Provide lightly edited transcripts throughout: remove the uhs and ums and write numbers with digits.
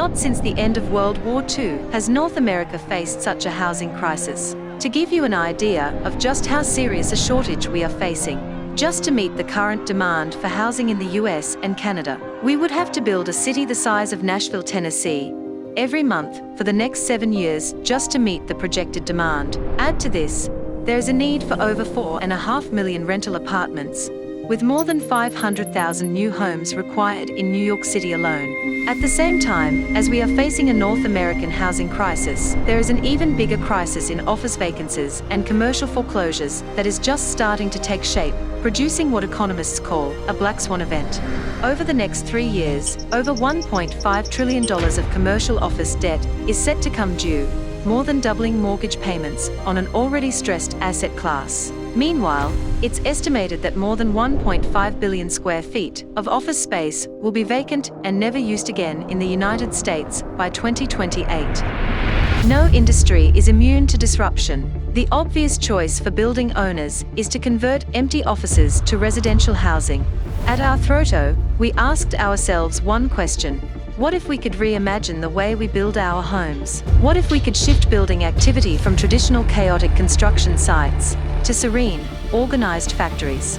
Not since the end of World War II has North America faced such a housing crisis. To give you an idea of just how serious a shortage we are facing, just to meet the current demand for housing in the US and Canada, we would have to build a city the size of Nashville, Tennessee, every month for the next 7 years just to meet the projected demand. Add to this, there is a need for over 4.5 million rental apartments, with more than 500,000 new homes required in New York City alone. At the same time, as we are facing a North American housing crisis, there is an even bigger crisis in office vacancies and commercial foreclosures that is just starting to take shape, producing what economists call a black swan event. Over the next 3 years, over $1.5 trillion of commercial office debt is set to come due, more than doubling mortgage payments on an already stressed asset class. Meanwhile, it's estimated that more than 1.5 billion square feet of office space will be vacant and never used again in the United States by 2028. No industry is immune to disruption. The obvious choice for building owners is to convert empty offices to residential housing. At Arhtoto, we asked ourselves one question: what if we could reimagine the way we build our homes? What if we could shift building activity from traditional chaotic construction sites to serene, organized factories?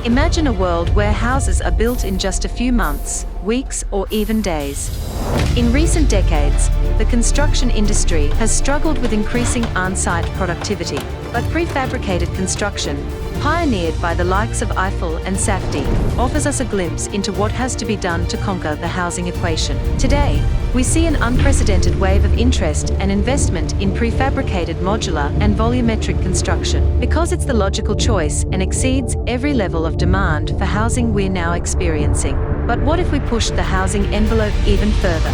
Imagine a world where houses are built in just a few months, weeks, or even days. In recent decades, the construction industry has struggled with increasing on-site productivity, but prefabricated construction, pioneered by the likes of Eiffel and Safdie, offers us a glimpse into what has to be done to conquer the housing equation. Today, we see an unprecedented wave of interest and investment in prefabricated modular and volumetric construction, because it's the logical choice and exceeds every level of demand for housing we're now experiencing. But what if we pushed the housing envelope even further?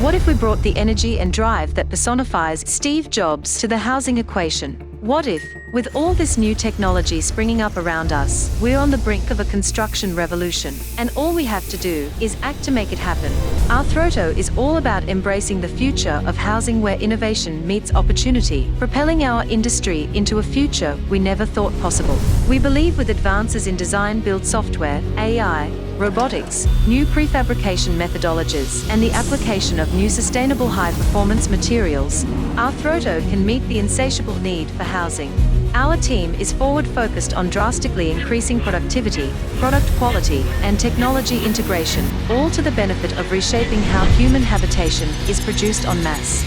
What if we brought the energy and drive that personifies Steve Jobs to the housing equation? What if, with all this new technology springing up around us, we're on the brink of a construction revolution, and all we have to do is act to make it happen? Arhtoto is all about embracing the future of housing where innovation meets opportunity, propelling our industry into a future we never thought possible. We believe with advances in design-build software, AI, robotics, new prefabrication methodologies, and the application of new sustainable high-performance materials, Arhtoto can meet the insatiable need for housing. Our team is forward-focused on drastically increasing productivity, product quality, and technology integration, all to the benefit of reshaping how human habitation is produced en masse.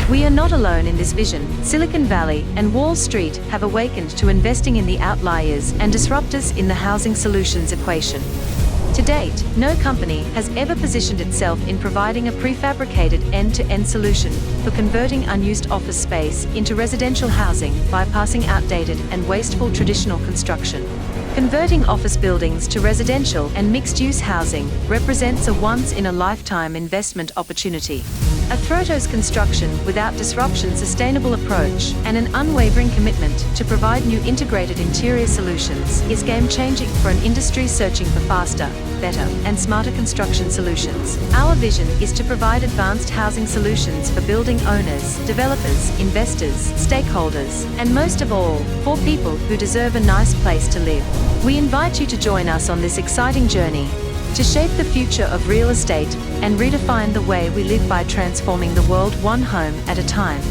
We are not alone in this vision. Silicon Valley and Wall Street have awakened to investing in the outliers and disruptors in the housing solutions equation. To date, no company has ever positioned itself in providing a prefabricated end-to-end solution for converting unused office space into residential housing, bypassing outdated and wasteful traditional construction. Converting office buildings to residential and mixed-use housing represents a once-in-a-lifetime investment opportunity. Arhtoto's construction without disruption, sustainable approach, and an unwavering commitment to provide new integrated interior solutions is game-changing for an industry searching for faster, better, and smarter construction solutions. Our vision is to provide advanced housing solutions for building owners, developers, investors, stakeholders, and most of all, for people who deserve a nice place to live. We invite you to join us on this exciting journey to shape the future of real estate and redefine the way we live by transforming the world one home at a time.